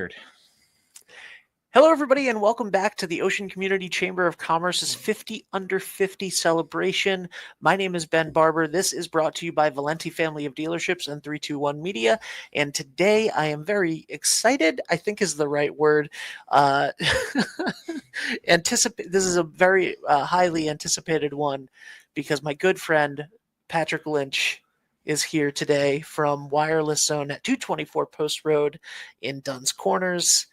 fired. Hello, everybody, and welcome back to the Ocean Community Chamber of Commerce's 50 Under 50 celebration. My name is Ben Barber. This is brought to you by Valenti Family of Dealerships and 321 Media. And today I am very excited, I think is the right word. This is a very highly anticipated one because my good friend Patrick Lynch is here today from Wireless Zone at 224 Post Road in Dunn's Corners.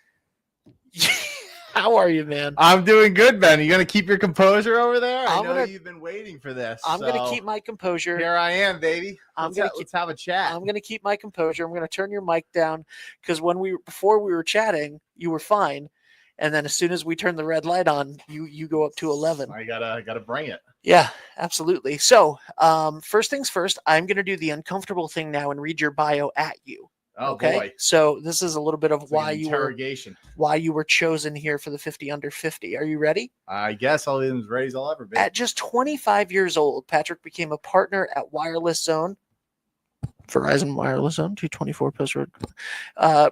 How are you, man? I'm doing good, Ben. You going to keep your composure over there? I know you've been waiting for this. I'm going to keep my composure. Here I am, baby. Let's have a chat. I'm going to keep my composure. I'm going to turn your mic down because before we were chatting, you were fine. And then as soon as we turn the red light on, you go up to 11. I gotta bring it. Yeah, absolutely. So first things first, I'm going to do the uncomfortable thing now and read your bio at you. Oh, okay. Boy. So this is a little bit of it's why you were chosen here for the 50 Under 50. Are you ready? I guess I'll be as ready as I'll ever be. At just 25 years old, Patrick became a partner at Wireless Zone, Verizon Wireless Zone, 224 Post Road,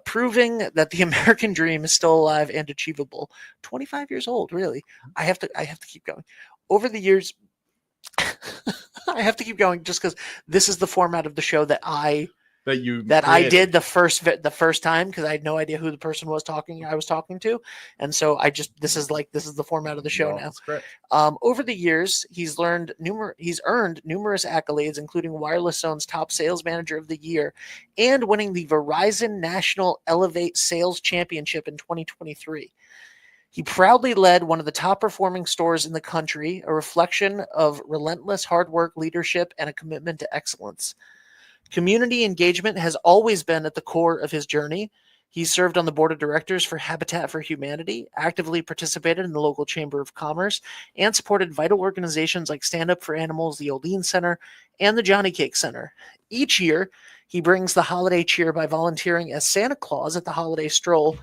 proving that the American dream is still alive and achievable. 25 years old, really. I have to keep going. Over the years, I have to keep going just because this is the format of the show that I did the first time because I had no idea who the person I was talking to, and so this is the format of the show now. That's great. Over the years, he's earned numerous accolades, including Wireless Zone's Top Sales Manager of the Year and winning the Verizon National Elevate Sales Championship in 2023. He proudly led one of the top performing stores in the country, a reflection of relentless hard work, leadership, and a commitment to excellence. Community engagement has always been at the core of his journey. He served on the board of directors for Habitat for Humanity, actively participated in the local Chamber of Commerce, and supported vital organizations like Stand Up for Animals, the Oline Center, and the Johnny Cake Center. Each year, he brings the holiday cheer by volunteering as Santa Claus at the holiday stroll.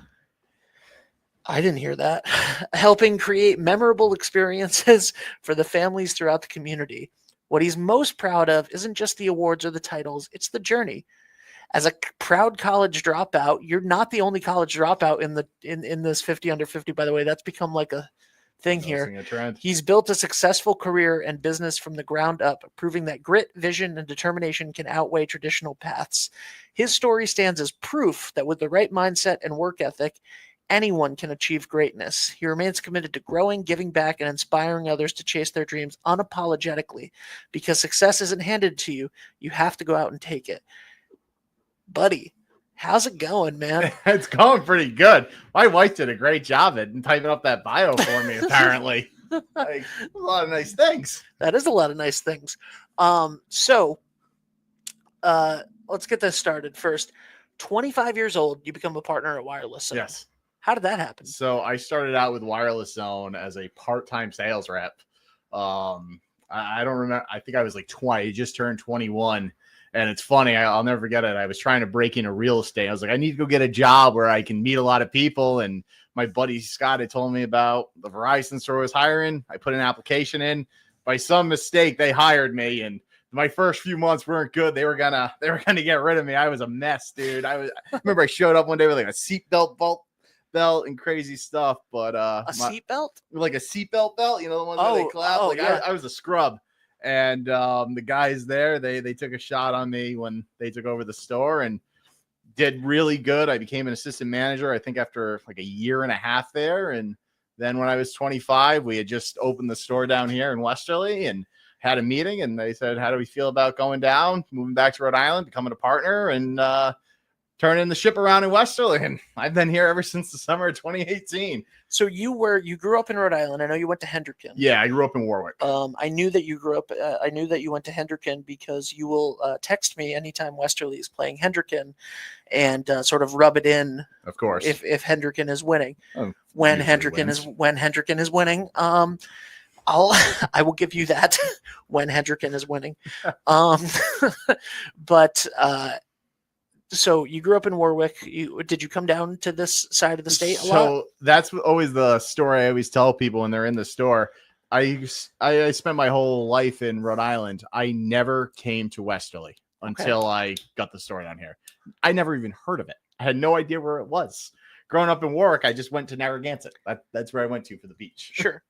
I didn't hear that. Helping create memorable experiences for the families throughout the community. What he's most proud of isn't just the awards or the titles, it's the journey. As a proud college dropout, you're not the only college dropout in this 50 Under 50, by the way. That's become like a thing here. A trend. He's built a successful career and business from the ground up, proving that grit, vision, and determination can outweigh traditional paths. His story stands as proof that with the right mindset and work ethic, anyone can achieve greatness. He remains committed to growing, giving back, and inspiring others to chase their dreams unapologetically. Because success isn't handed to you, you have to go out and take it. Buddy, how's it going, man? It's going pretty good. My wife did a great job at typing up that bio for me, apparently. A lot of nice things. That is a lot of nice things. So let's get this started first. 25 years old, you become a partner at Wireless Zone. Yes. How did that happen? So I started out with Wireless Zone as a part-time sales rep. I don't remember. I think I was like 20. I just turned 21. And it's funny. I'll never forget it. I was trying to break into real estate. I was like, I need to go get a job where I can meet a lot of people. And my buddy Scott had told me about the Verizon store was hiring. I put an application in. By some mistake, they hired me. And my first few months weren't good. They were gonna get rid of me. I was a mess, dude. I remember I showed up one day with like a seatbelt belt and crazy stuff, but seatbelt, like a seatbelt belt, the ones where they clap. Yeah. I was a scrub, and the guys there they took a shot on me when they took over the store and did really good. I became an assistant manager, I think, after like a year and a half there, and then when I was 25, we had just opened the store down here in Westerly and had a meeting, and they said, how do we feel about going down, moving back to Rhode Island, becoming a partner, and turning the ship around in Westerly, and I've been here ever since the summer of 2018. So you grew up in Rhode Island. I know you went to Hendricken. Yeah, I grew up in Warwick. I knew that you grew up. I knew that you went to Hendricken because you will text me anytime Westerly is playing Hendricken, and sort of rub it in. Of course, if Hendricken is winning, when Hendricken is winning, I will give you that when Hendricken is winning. But. So you grew up in Warwick. Did you come down to this side of the state a lot? So that's always the story I always tell people when they're in the store. I spent my whole life in Rhode Island. I never came to Westerly until I got the store down here. I never even heard of it. I had no idea where it was. growing up in Warwick, I just went to Narragansett. That's where I went to for the beach. Sure.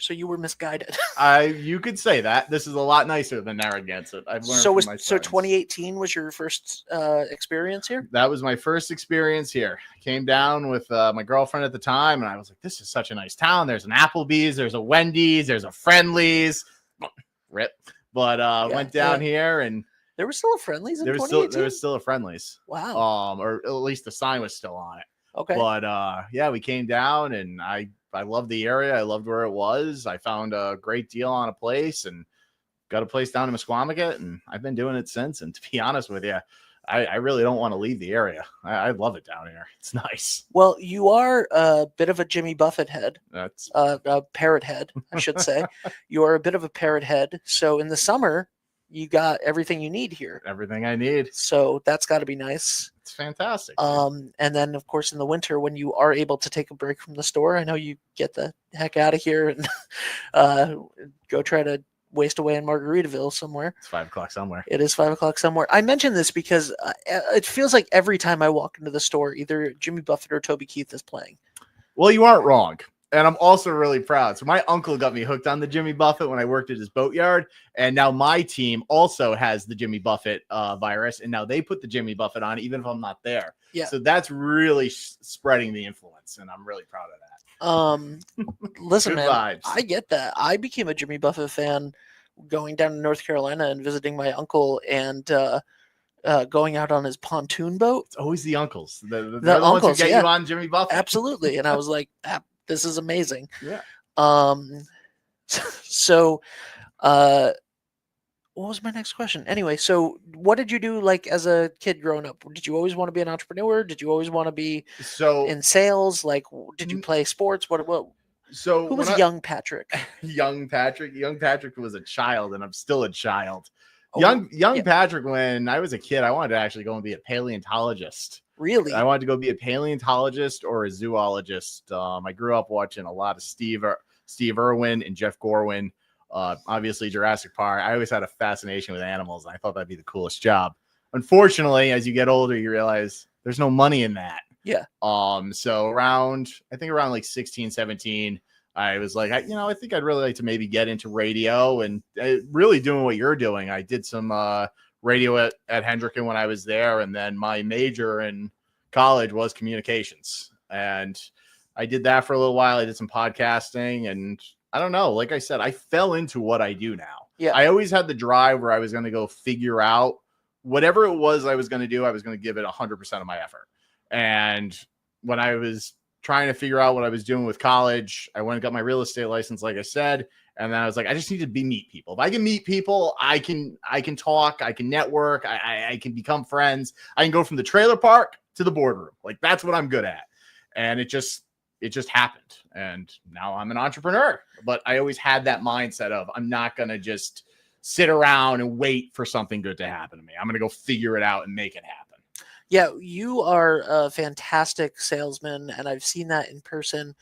So you were misguided. You could say that. This is a lot nicer than Narragansett. I've learned So from my so friends. 2018 was your first experience here? That was my first experience here. I came down with my girlfriend at the time, and I was like, this is such a nice town. There's an Applebee's, there's a Wendy's, there's a Friendly's. Rip. But went down here, and there was still a Friendly's in there 2018? there was still a Friendly's. Wow. Or at least the sign was still on it. Okay. But yeah, we came down, and I loved the area. I loved where it was. I found a great deal on a place and got a place down in Musquamacut, and I've been doing it since. And to be honest with you, I really don't want to leave the area. I love it down here. It's nice. Well, you are a bit of a Jimmy Buffett head. That's a parrot head, I should say. You are a bit of a parrot head. So in the summer, you got everything you need here. everything I need. So that's got to be nice. It's fantastic. And then of course in the winter when you are able to take a break from the store, I know you get the heck out of here and go try to waste away in Margaritaville somewhere. It's 5 o'clock somewhere. It is 5 o'clock somewhere. I mention this because it feels like every time I walk into the store, either Jimmy Buffett or Toby Keith is playing. Well, you aren't wrong. And I'm also really proud. So my uncle got me hooked on the Jimmy Buffett when I worked at his boatyard. And now my team also has the Jimmy Buffett virus. And now they put the Jimmy Buffett on, even if I'm not there. Yeah. So that's really spreading the influence. And I'm really proud of that. Listen, Good man, vibes. I get that. I became a Jimmy Buffett fan going down to North Carolina and visiting my uncle and going out on his pontoon boat. It's always the uncles. They're the uncles, ones who get yeah. you on Jimmy Buffett. Absolutely. And I was like, this is amazing. Yeah. So what was my next question? Anyway, so what did you do like as a kid growing up? Did you always want to be an entrepreneur? Did you always want to be in sales? Like, did you play sports? What So who was young Patrick? Young Patrick was a child, and I'm still a child. Oh, young yeah. Patrick, when I was a kid, I wanted to actually go and be a paleontologist. Really? I wanted to go be a paleontologist or a zoologist. I grew up watching a lot of Steve Irwin and Jeff Gorwin. Obviously Jurassic Park. I always had a fascination with animals, and I thought that'd be the coolest job. Unfortunately, as you get older, you realize there's no money in that. Yeah. So around like 16, 17, I was like, I think I'd really like to maybe get into radio and really doing what you're doing. I did some radio at Hendricken when I was there. And then my major in college was communications. And I did that for a little while. I did some podcasting, and I don't know. Like I said, I fell into what I do now. Yeah. I always had the drive where I was going to go figure out whatever it was I was going to do. I was going to give it 100% of my effort. And when I was trying to figure out what I was doing with college, I went and got my real estate license, like I said. And then I was like, I just need to meet people. If I can meet people, I can talk, I can network, I can become friends. I can go from the trailer park to the boardroom. Like, that's what I'm good at. And it just happened. And now I'm an entrepreneur. But I always had that mindset of, I'm not going to just sit around and wait for something good to happen to me. I'm going to go figure it out and make it happen. Yeah, you are a fantastic salesman, and I've seen that in person.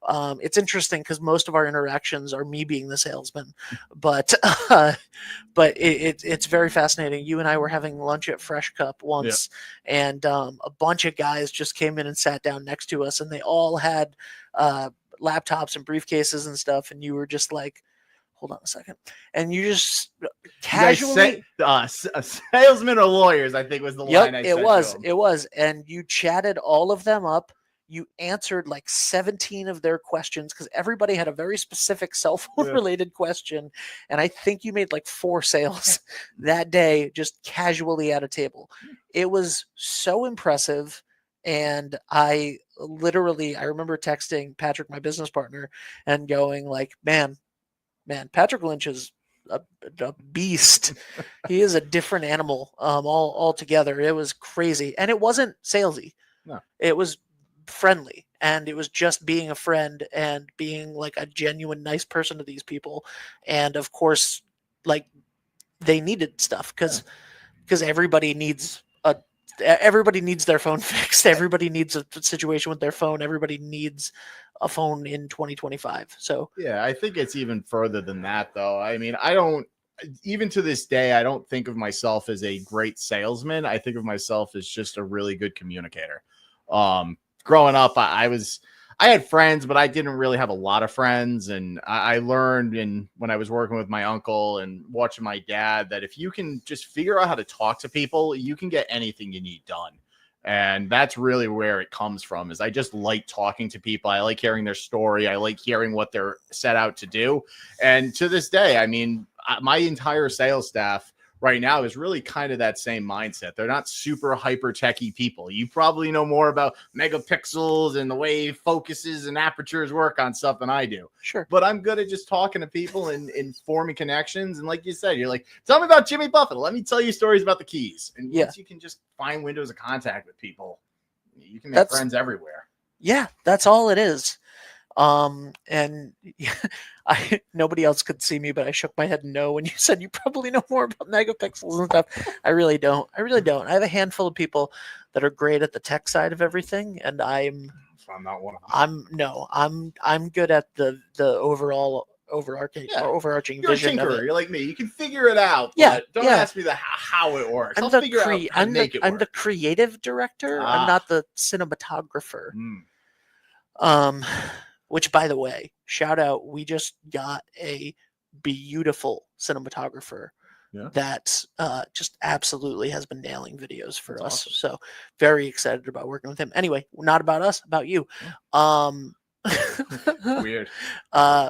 It's interesting because most of our interactions are me being the salesman, but it's very fascinating. You and I were having lunch at Fresh Cup once, and a bunch of guys just came in and sat down next to us, and they all had laptops and briefcases and stuff, and you were just like, hold on a second. And you just casually salesmen or lawyers, I think was the line I said. It was. And you chatted all of them up. You answered like 17 of their questions because everybody had a very specific cell phone related question. And I think you made like 4 sales that day, just casually at a table. It was so impressive. And I remember texting Patrick, my business partner, and going like, man, Patrick Lynch is a beast. He is a different animal altogether. It was crazy. And it wasn't salesy. No. It was friendly. And it was just being a friend and being like a genuine nice person to these people. And of course, like, they needed stuff because everybody needs their phone fixed. Everybody needs a situation with their phone. Everybody needs a phone in 2025. So yeah, I think it's even further than that, though. I mean, even to this day, I don't think of myself as a great salesman. I think of myself as just a really good communicator. growing up, I had friends, but I didn't really have a lot of friends. And I learned when I was working with my uncle and watching my dad that if you can just figure out how to talk to people, you can get anything you need done. And that's really where it comes from, is I just like talking to people. I like hearing their story. I like hearing what they're set out to do. And to this day, I mean, my entire sales staff right now is really kind of that same mindset. They're not super hyper techie people. You probably know more about megapixels and the way focuses and apertures work on stuff than I do. Sure. But I'm good at just talking to people and forming connections. And like you said, you're like, tell me about Jimmy Buffett. Let me tell you stories about the keys. And once you can just find windows of contact with people, you can make friends everywhere. Yeah, that's all it is. And nobody else could see me, but I shook my head no when you said you probably know more about megapixels and stuff. I really don't. I have a handful of people that are great at the tech side of everything, and I'm not one of them. I'm good at the overall overarching You're vision a tinkerer. of it. You're like me. You can figure it out. Yeah, But don't ask me how it works. I'm the creative director. I'm not the cinematographer. Which, by the way, shout out, we just got a beautiful cinematographer that just absolutely has been nailing videos for us. Awesome. So very excited about working with him. Anyway, not about us, about you. Weird.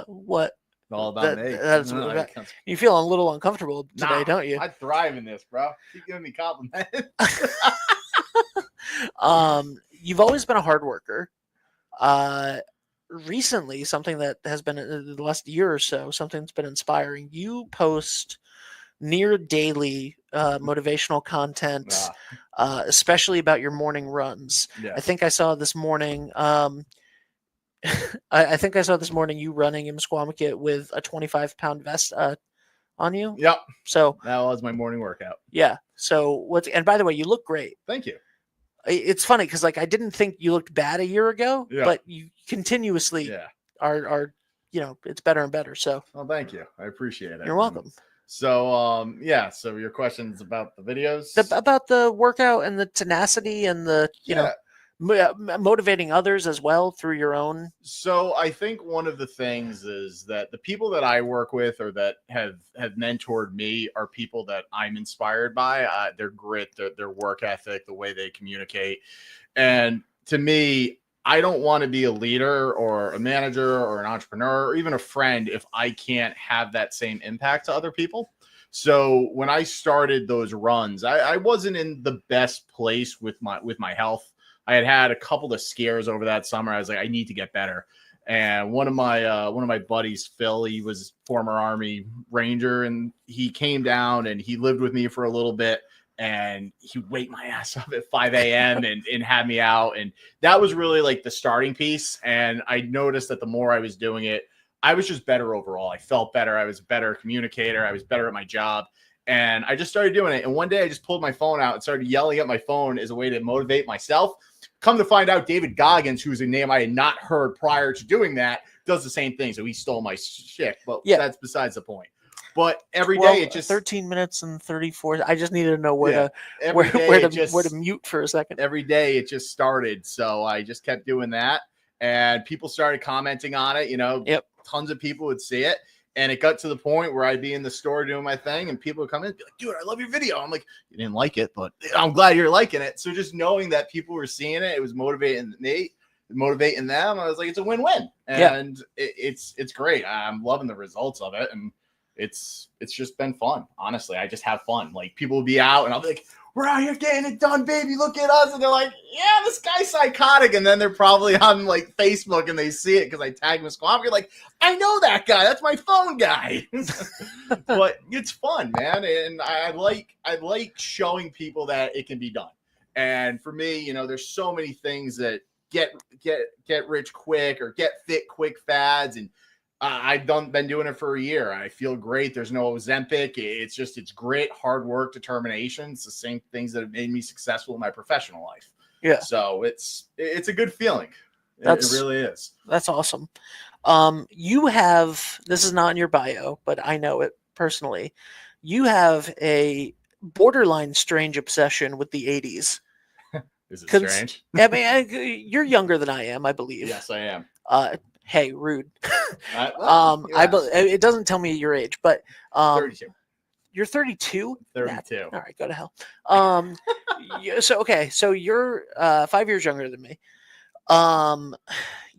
What? All about me. You feel a little uncomfortable today, don't you? I thrive in this, bro. Keep giving me compliments. You've always been a hard worker. Recently, something that has been in the last year or so, something that's been inspiring. You post near daily motivational content, especially about your morning runs. Yeah. I think I saw this morning. I think I saw this morning you running in Squamicut with a 25-pound vest on you. Yep. So that was my morning workout. Yeah. So and by the way, you look great. Thank you. It's funny because I didn't think you looked bad a year ago, but you continuously are it's better and better. So thank you. I appreciate it. You're welcome. So so your questions about the videos, about the workout and the tenacity and the motivating others as well through your own. So I think one of the things is that the people that I work with or that have mentored me are people that I'm inspired by. Their grit, their work ethic, the way they communicate. And to me, I don't want to be a leader or a manager or an entrepreneur or even a friend if I can't have that same impact to other people. So when I started those runs, I wasn't in the best place with my health. I had a couple of scares over that summer. I was like, I need to get better. And one of my buddies, Phil, he was former Army Ranger, and he came down and he lived with me for a little bit. And he would wake my ass up at 5 a.m. and had me out. And that was really like the starting piece. And I noticed that the more I was doing it, I was just better overall. I felt better. I was a better communicator. I was better at my job. And I just started doing it. And one day I just pulled my phone out and started yelling at my phone as a way to motivate myself. Come to find out, David Goggins, who's a name I had not heard prior to doing that, does the same thing. So he stole my shit. But that's besides the point. But every day it just 13 minutes and 34. I just needed to know where to mute for a second. Every day it just started. So I just kept doing that. And people started commenting on it. Tons of people would see it. And it got to the point where I'd be in the store doing my thing and people would come in and be like, dude, I love your video. I'm like, you didn't like it, but I'm glad you're liking it. So just knowing that people were seeing it, it was motivating me, motivating them. I was like, it's a win-win. And it's great. I'm loving the results of it. And it's just been fun. Honestly, I just have fun. Like people will be out and I'll be like, we're out here getting it done, baby. Look at us. And they're like, yeah, this guy's psychotic. And then they're probably on like Facebook and they see it because I tag Miss Squam. You're like, I know that guy. That's my phone guy. But it's fun, man. And I like showing people that it can be done. And for me, there's so many things that get rich quick or get fit quick fads. And I've been doing it for a year. I feel great. There's no Ozempic. It's grit, hard work, determination. It's the same things that have made me successful in my professional life. Yeah. So it's a good feeling. It really is. That's awesome. You have, this is not in your bio, but I know it personally. You have a borderline strange obsession with the 80s. Is it strange? I mean, you're younger than I am, I believe. Yes, I am. Hey, rude. Yes. It doesn't tell me your age, but 32. You're 32. 32. All right, go to hell. So you're 5 years younger than me.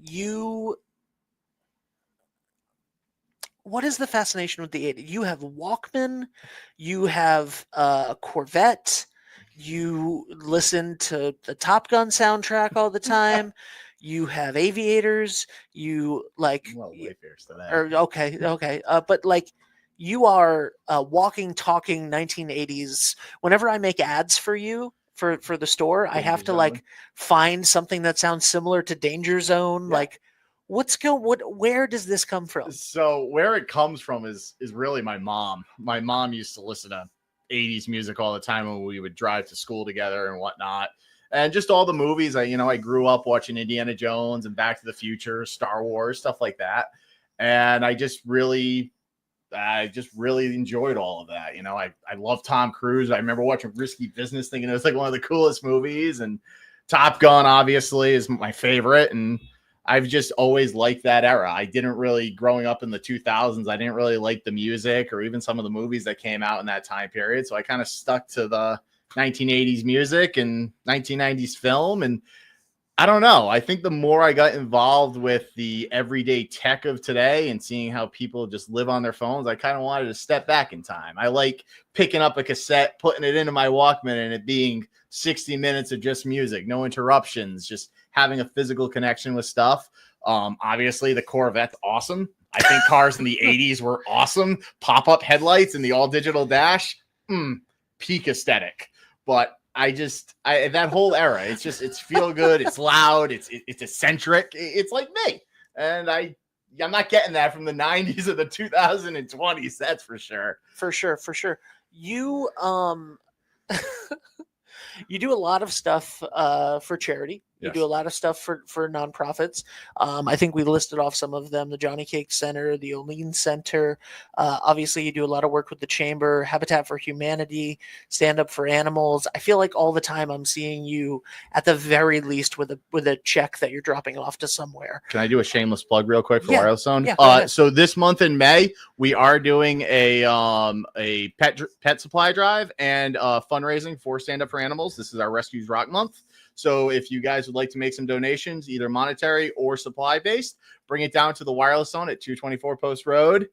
You. What is the fascination with the 80s? You have Walkman, you have a Corvette, you listen to the Top Gun soundtrack all the time, you have aviators, you like. Well, Wayfarers to that. Or okay. But like, you are walking, talking 1980s. Whenever I make ads for you for the store, I have to like find something that sounds similar to Danger Zone. Yeah. Like, where does this come from? So where it comes from is really my mom. My mom used to listen to 80s music all the time when we would drive to school together and whatnot. And just all the movies. I grew up watching Indiana Jones and Back to the Future, Star Wars, stuff like that. And I just really enjoyed all of that. I love Tom Cruise. I remember watching Risky Business, thinking it was like one of the coolest movies. And Top Gun, obviously, is my favorite. And I've just always liked that era. I didn't really, growing up in the 2000s, I didn't really like the music or even some of the movies that came out in that time period. So I kind of stuck to the 1980s music and 1990s film. And I don't know. I think the more I got involved with the everyday tech of today and seeing how people just live on their phones, I kind of wanted to step back in time. I like picking up a cassette, putting it into my Walkman, and it being 60 minutes of just music, no interruptions, just having a physical connection with stuff. Obviously, the Corvette's awesome. I think cars in the 80s were awesome. Pop-up headlights and the all-digital dash, peak aesthetic. But that whole era, it's feel good, it's loud, it's eccentric, it's like me. And I'm not getting that from the 90s or the 2020s, that's for sure. For sure. You you do a lot of stuff for charity. You Yes. do a lot of stuff for nonprofits. I think we listed off some of them: the Johnny Cake Center, the Olean Center. Obviously, you do a lot of work with the Chamber, Habitat for Humanity, Stand Up for Animals. I feel like all the time I'm seeing you, at the very least, with a check that you're dropping off to somewhere. Can I do a shameless plug real quick for Wireless Zone? Yeah, so this month in May, we are doing a pet supply drive and fundraising for Stand Up for Animals. This is our Rescues Rock Month. So if you guys would like to make some donations, either monetary or supply based, bring it down to the Wireless Zone at 224 Post Road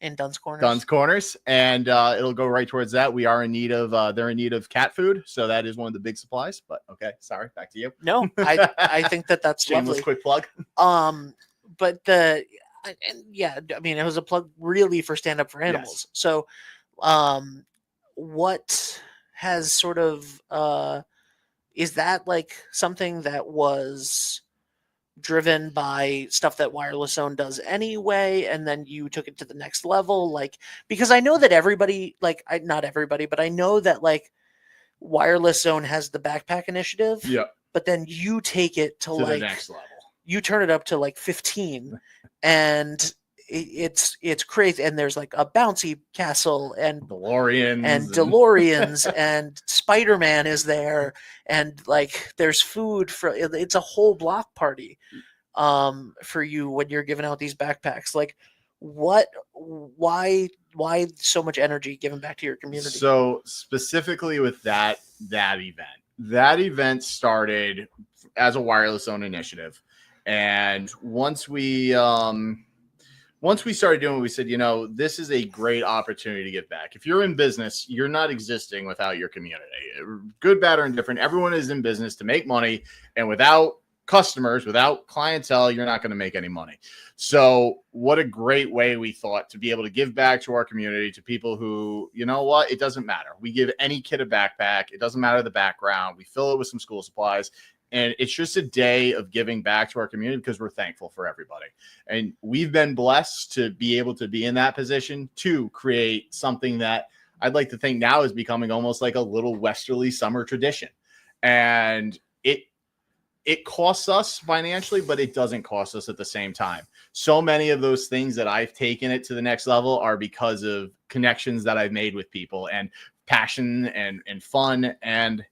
in Dunn's Corners. And it'll go right towards that. We are in need of they're in need of cat food, so that is one of the big supplies. But okay, sorry, back to you. No, I think that's shameless lovely. Quick plug. But it was a plug really for Stand Up for Animals. Yes. So what has sort of is that like something that was driven by stuff that Wireless Zone does anyway, and then you took it to the next level? Like, because I know that everybody, like, not everybody, but I know that like Wireless Zone has the backpack initiative. Yeah. But then you take it to like the next level. You turn it up to like 15, and it's crazy. And there's like a bouncy castle and DeLoreans and Spider-Man is there, and like there's food it's a whole block party for you when you're giving out these backpacks. Like, why so much energy given back to your community? So specifically with that event started as a Wireless Zone initiative, and once we started doing it, we said, this is a great opportunity to give back. If you're in business, you're not existing without your community. Good, bad, or indifferent, everyone is in business to make money. And without customers, without clientele, you're not going to make any money. So what a great way we thought to be able to give back to our community, to people who, it doesn't matter. We give any kid a backpack. It doesn't matter the background. We fill it with some school supplies. And it's just a day of giving back to our community because we're thankful for everybody. And we've been blessed to be able to be in that position to create something that I'd like to think now is becoming almost like a little westerly summer tradition. And it costs us financially, but it doesn't cost us at the same time. So many of those things that I've taken it to the next level are because of connections that I've made with people and passion and fun. And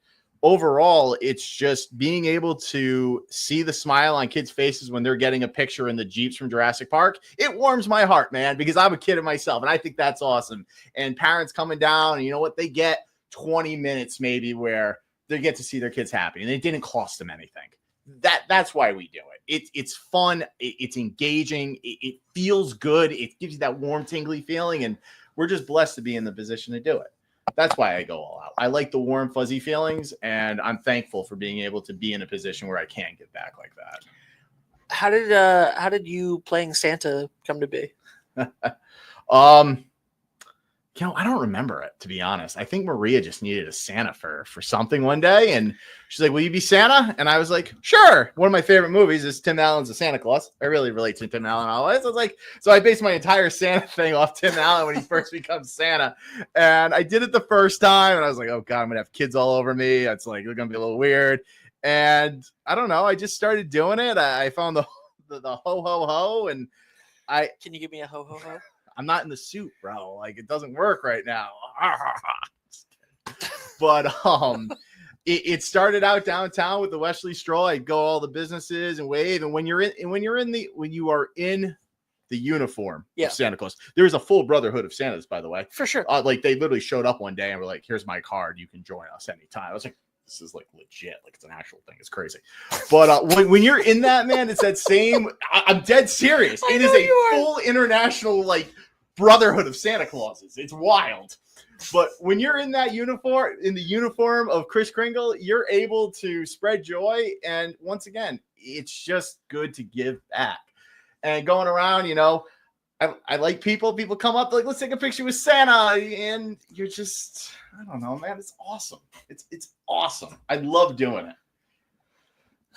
overall, it's just being able to see the smile on kids' faces when they're getting a picture in the Jeeps from Jurassic Park. It warms my heart, man, because I'm a kid of myself, and I think that's awesome. And parents coming down, and you know what? They get 20 minutes maybe where they get to see their kids happy, and it didn't cost them anything. That's why we do it. It's fun. It's engaging. It feels good. It gives you that warm, tingly feeling, and we're just blessed to be in the position to do it. That's why I go all out. I like the warm, fuzzy feelings, and I'm thankful for being able to be in a position where I can give back like that. How did you playing Santa come to be? I don't remember it, to be honest. I think Maria just needed a Santa for something one day, and she's like, "Will you be Santa?" And I was like, "Sure." One of my favorite movies is Tim Allen's The Santa Claus. I really relate to Tim Allen always. I was like, so I based my entire Santa thing off Tim Allen when he first becomes Santa, and I did it the first time, and I was like, "Oh God, I'm gonna have kids all over me. It's like it's gonna be a little weird." And I don't know. I just started doing it. I found the ho ho ho, and Can you give me a ho ho ho? I'm not in the suit, bro. Like it doesn't work right now. But it started out downtown with the Wesley Stroll. I'd go all the businesses and wave. And when you are in the uniform of Santa Claus, there's a full brotherhood of Santas, by the way. For sure. Like they literally showed up one day and were like, "Here's my card. You can join us anytime." I was like, this is like legit, like it's an actual thing. It's crazy. But when you're in that, man, it's that same. I'm dead serious. It is a full international like brotherhood of Santa Clauses. It's wild. But when you're in that uniform, in the uniform of Kris Kringle, you're able to spread joy. And once again, it's just good to give back. And going around, you know, I like people. People come up like, "Let's take a picture with Santa," and you're just, I don't know, man. It's awesome. It's awesome. I love doing it.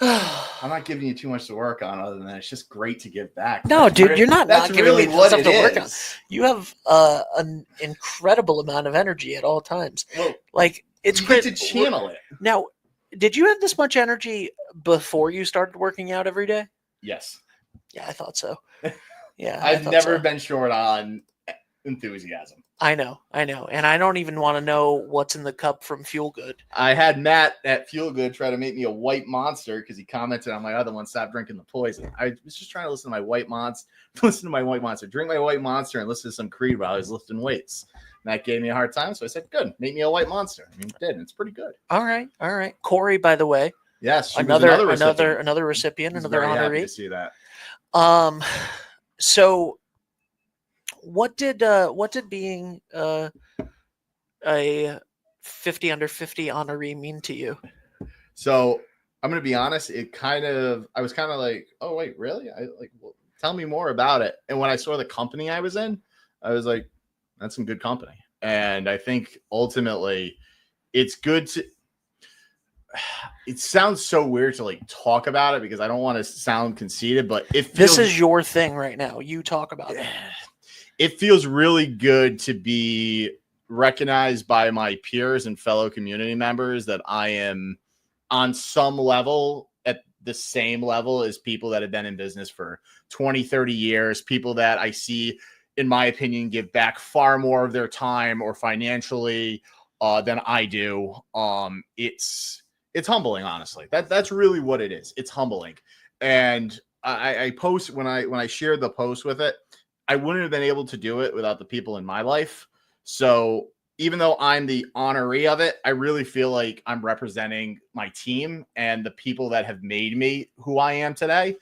I'm not giving you too much to work on, other than that. It's just great to give back. No, dude, you're not. That's not really giving me what stuff it to is. work on. You have an incredible amount of energy at all times. Well, like it's great to channel it. Now, did you have this much energy before you started working out every day? Yes. Yeah, I thought so. Yeah, I've never been short on enthusiasm. I know. And I don't even want to know what's in the cup from Fuel Good. I had Matt at Fuel Good try to make me a white monster because he commented on my other one, "Stop drinking the poison." I was just trying to listen to my white monster, drink my white monster, and listen to some Creed while I was lifting weights. Matt gave me a hard time, so I said, "Good, make me a white monster." I mean, he did, and it's pretty good. All right. Corey, by the way. Yes, another recipient, another honoree. Happy to see that. So what did being a 50 under 50 honoree mean to you? So I'm gonna be honest. I was kind of like, "Oh wait, really?" Well, tell me more about it. And when I saw the company I was in, I was like, "That's some good company." And I think ultimately, it's good to. It sounds so weird to like talk about it because I don't want to sound conceited, but this is your thing right now. You talk about it. It feels really good to be recognized by my peers and fellow community members that I am on some level at the same level as people that have been in business for 20, 30 years, people that I see, in my opinion, give back far more of their time or financially than I do. It's humbling, honestly. That's really what it is. It's humbling. And I post when I shared the post with it, I wouldn't have been able to do it without the people in my life. So even though I'm the honoree of it, I really feel like I'm representing my team and the people that have made me who I am today.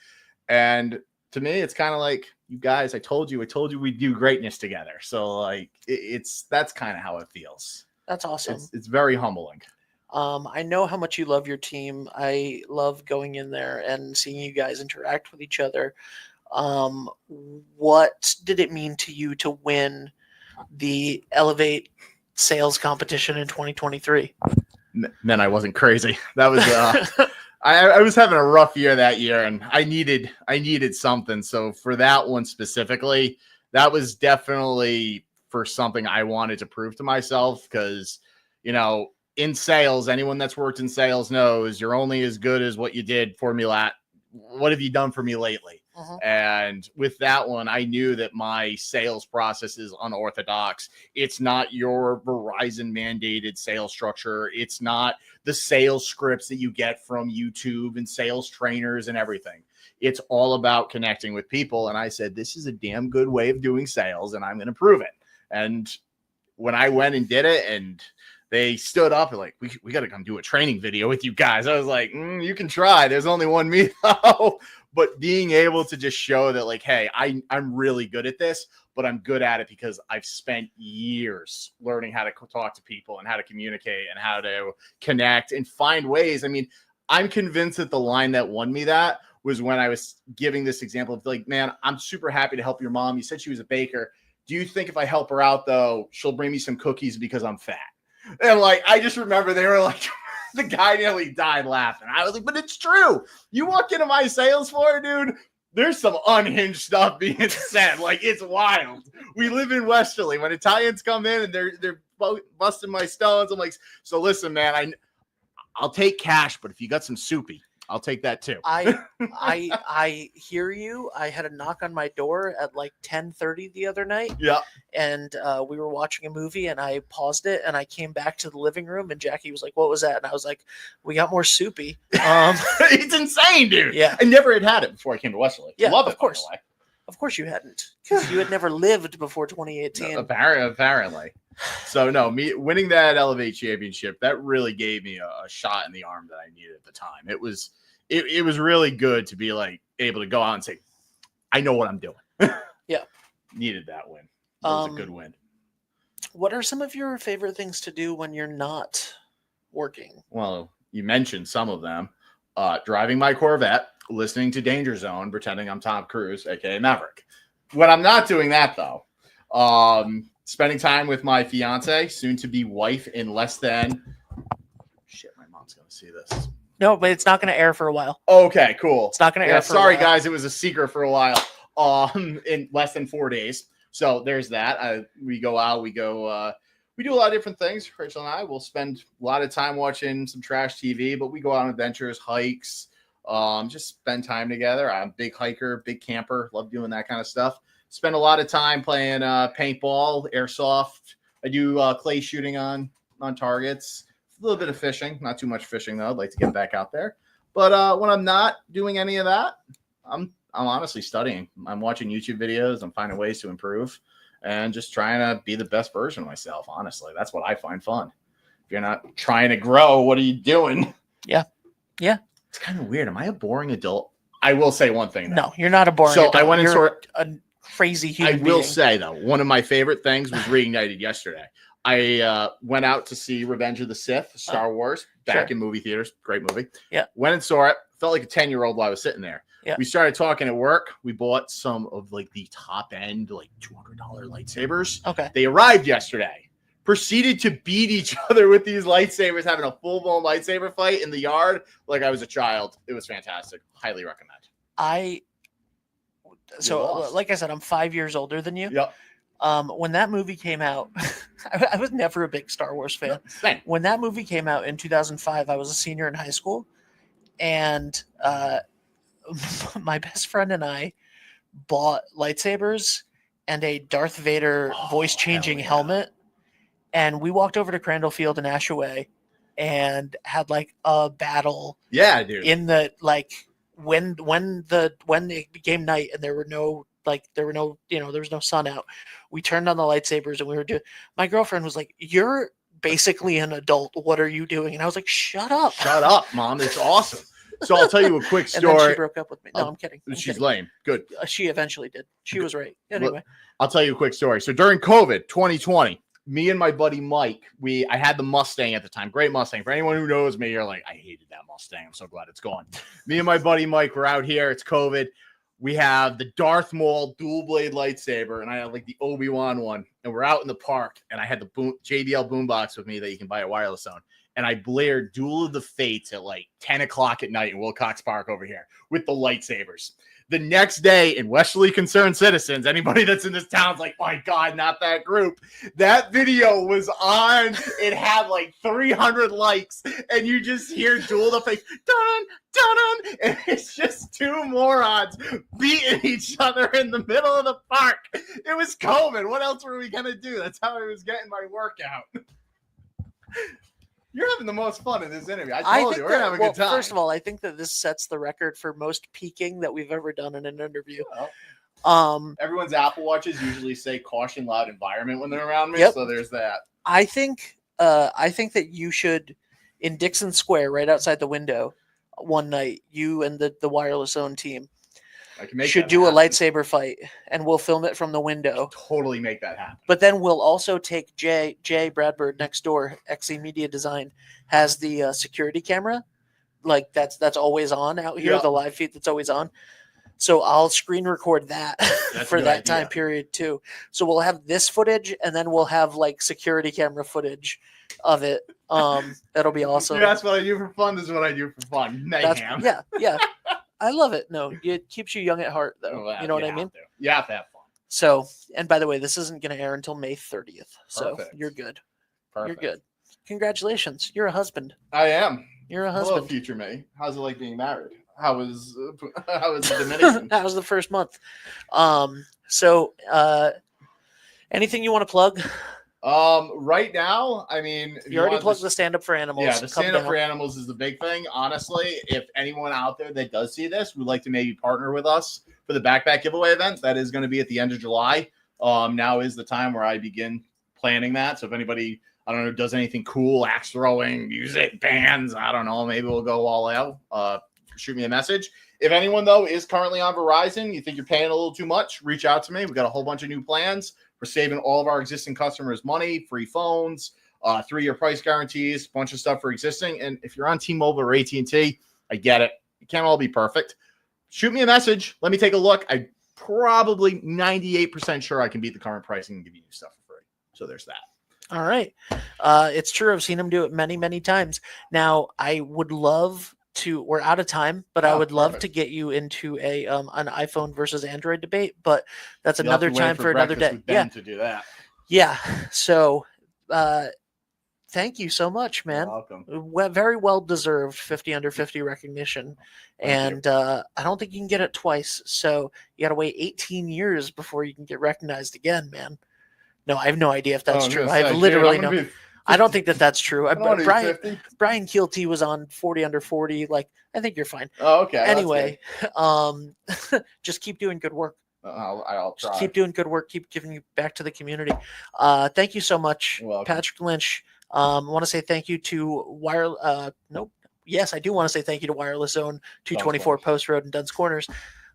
And to me, it's kind of like, you guys, I told you we'd do greatness together. So like that's kind of how it feels. That's awesome. It's very humbling. I know how much you love your team. I love going in there and seeing you guys interact with each other. What did it mean to you to win the Elevate sales competition in 2023? Man, I wasn't crazy. That was I was having a rough year that year, and I needed something. So for that one specifically, that was definitely for something I wanted to prove to myself because, you know, in sales, anyone that's worked in sales knows you're only as good as what you did for me what have you done for me lately? And with that one, I knew that my sales process is unorthodox. It's not your Verizon mandated sales structure. It's not the sales scripts that you get from YouTube and sales trainers and everything. It's all about connecting with people. And I said, this is a damn good way of doing sales, and I'm going to prove it. And when I went and did it, and they stood up and like, we got to come do a training video with you guys. I was like, you can try. There's only one me though. But being able to just show that, like, hey, I'm really good at this, but I'm good at it because I've spent years learning how to talk to people and how to communicate and how to connect and find ways. I mean, I'm convinced that the line that won me that was when I was giving this example of like, man, I'm super happy to help your mom. You said she was a baker. Do you think if I help her out, though, she'll bring me some cookies because I'm fat? And like, I just remember they were like, the guy nearly died laughing. I was like, but it's true. You walk into my sales floor, dude, there's some unhinged stuff being said. Like, it's wild. We live in Westerly. When Italians come in and they're busting my stones, I'm like, so listen, man, I'll take cash, but if you got some soupy, I'll take that too. I hear you. I had a knock on my door at like 10:30 the other night. Yeah. And we were watching a movie and I paused it and I came back to the living room and Jackie was like, what was that? And I was like, we got more soupy. It's insane, dude. Yeah. I never had it before I came to Westerly. Yeah, love it, of course. Of course you hadn't, because you had never lived before 2018. No, apparently. So no, me winning that Elevate Championship, that really gave me a shot in the arm that I needed at the time. It was really good to be like able to go out and say, I know what I'm doing. Yeah. Needed that win. It was a good win. What are some of your favorite things to do when you're not working? Well, you mentioned some of them. Driving my Corvette, listening to Danger Zone, pretending I'm Tom Cruise, aka Maverick. When I'm not doing that, though, spending time with my fiance, soon to be wife, in less than. Shit, my mom's gonna see this. No, but it's not going to air for a while. Okay, cool. It's not going to air for sorry, a while. guys, it was a secret for a while. In less than 4 days. So there's that. We go out. We go. We do a lot of different things. Rachel and I will spend a lot of time watching some trash TV, but we go on adventures, hikes, just spend time together. I'm a big hiker, big camper, love doing that kind of stuff. Spend a lot of time playing paintball, airsoft. I do clay shooting on targets. A little bit of fishing, not too much fishing though. I'd like to get back out there. But when I'm not doing any of that, I'm honestly studying. I'm watching YouTube videos. I'm finding ways to improve. And just trying to be the best version of myself, honestly. That's what I find fun. If you're not trying to grow, what are you doing? Yeah. Yeah. It's kind of weird. Am I a boring adult? I will say one thing, though. No, you're not a boring adult. I went into a crazy human being. I will say, though, one of my favorite things was Reignited yesterday. I went out to see Revenge of the Sith, Star Wars, back in movie theaters. Great movie. Yeah. Went and saw it. Felt like a 10-year-old while I was sitting there. Yeah. We started talking at work. We bought some of like the top end, like $200 lightsabers. Okay. They arrived yesterday. Proceeded to beat each other with these lightsabers, having a full-blown lightsaber fight in the yard like I was a child. It was fantastic. Highly recommend. Like I said, I'm 5 years older than you. Yep. When that movie came out, I was never a big Star Wars fan. Same. When that movie came out in 2005, I was a senior in high school, and my best friend and I bought lightsabers and a Darth Vader voice-changing helmet, and we walked over to Crandall Field in Ashaway and had like a battle. Yeah, dude. In the when it became night and there was no sun out, we turned on the lightsabers and we were doing. My girlfriend was like, "You're basically an adult. What are you doing?" And I was like, "Shut up, Mom. It's awesome." So I'll tell you a quick story. And then she broke up with me. No, I'm kidding. She's lame. Good. She eventually did. She was right. Anyway, I'll tell you a quick story. So during COVID 2020, me and my buddy Mike, I had the Mustang at the time. Great Mustang. For anyone who knows me, you're like, I hated that Mustang. I'm so glad it's gone. Me and my buddy Mike were out here. It's COVID. We have the Darth Maul dual blade lightsaber, and I have like the Obi-Wan one. And we're out in the park, and I had the JBL boombox with me that you can buy at Wireless Zone. And I blared Duel of the Fates at like 10 o'clock at night in Wilcox Park over here with the lightsabers. The next day in Westerly Concerned Citizens, anybody that's in this town's like, my God, not that group. That video was on. It had like 300 likes, and you just hear Jewel the face, dun dun, and it's just two morons beating each other in the middle of the park. It was COVID. What else were we gonna do? That's how I was getting my workout. You're having the most fun in this interview. I told you, we're going to have a good time. First of all, I think that this sets the record for most peaking that we've ever done in an interview. Everyone's Apple Watches usually say caution loud environment when they're around me, so there's that. I think that you should, in Dixon Square, right outside the window, one night, you and the Wireless Zone team should do a lightsaber fight, and we'll film it from the window. Totally make that happen. But then we'll also take Jay Bradford next door. XE Media Design has the security camera, like that's always on out here. The live feed that's always on. So I'll screen record that for that time period too. So we'll have this footage, and then we'll have like security camera footage of it. That'll be awesome. That's what I do for fun. This is what I do for fun. Mayhem. Yeah. I love it. No, it keeps you young at heart, though. Well, you know what I mean? You have to have fun. So, and by the way, this isn't going to air until May 30th. So you're good. Perfect. You're good. Congratulations. You're a husband. I am. You're a husband. Hello, future me. How's it like being married? How was the Dominican? That was the first month. So anything you want to plug? Right now, I mean, you already plugged the Stand Up for Animals. Yeah, the Stand Up for Animals is the big thing. Honestly, if anyone out there that does see this would like to maybe partner with us for the backpack giveaway event, that is going to be at the end of July. Now is the time where I begin planning that. So if anybody, I don't know, does anything cool, axe throwing, music, bands, I don't know, maybe we'll go all out. Shoot me a message. If anyone, though, is currently on Verizon, you think you're paying a little too much, reach out to me. We got a whole bunch of new plans. We're saving all of our existing customers money, free phones, 3-year price guarantees, bunch of stuff for existing. And if you're on T-Mobile or AT&T, I get it. It can't all be perfect. Shoot me a message. Let me take a look. I'm probably 98% sure I can beat the current pricing and give you stuff for free. So there's that. All right. It's true. I've seen him do it many, many times. Now, I would love to, we're out of time, but I would love to get you into a an iPhone versus Android debate, but that's another time for another day. To do that. Yeah. So thank you so much, man. You're welcome. Very well deserved 50 under 50 recognition. And I don't think you can get it twice. So you got to wait 18 years before you can get recognized again, man. No, I have no idea if that's true. I have literally no. I don't think that's true. Brian Keelty was on 40 under 40. Like, I think you're fine. Oh, okay. Anyway, just keep doing good work. I'll try. Just keep doing good work. Keep giving you back to the community. Thank you so much, Patrick Lynch. I want to say thank you to Yes, I do want to say thank you to Wireless Zone 224 Post Road in Dunn's Corners.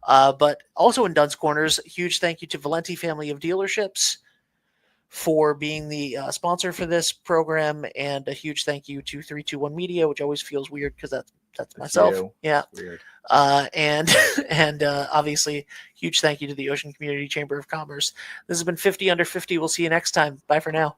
But also in Dunn's Corners, huge thank you to Valenti Family of Dealerships for being the sponsor for this program, and a huge thank you to 321 Media, which always feels weird because that's myself. Yeah. Weird. And obviously huge thank you to the Ocean Community Chamber of Commerce. This has been 50 under 50. We'll see you next time. Bye for now.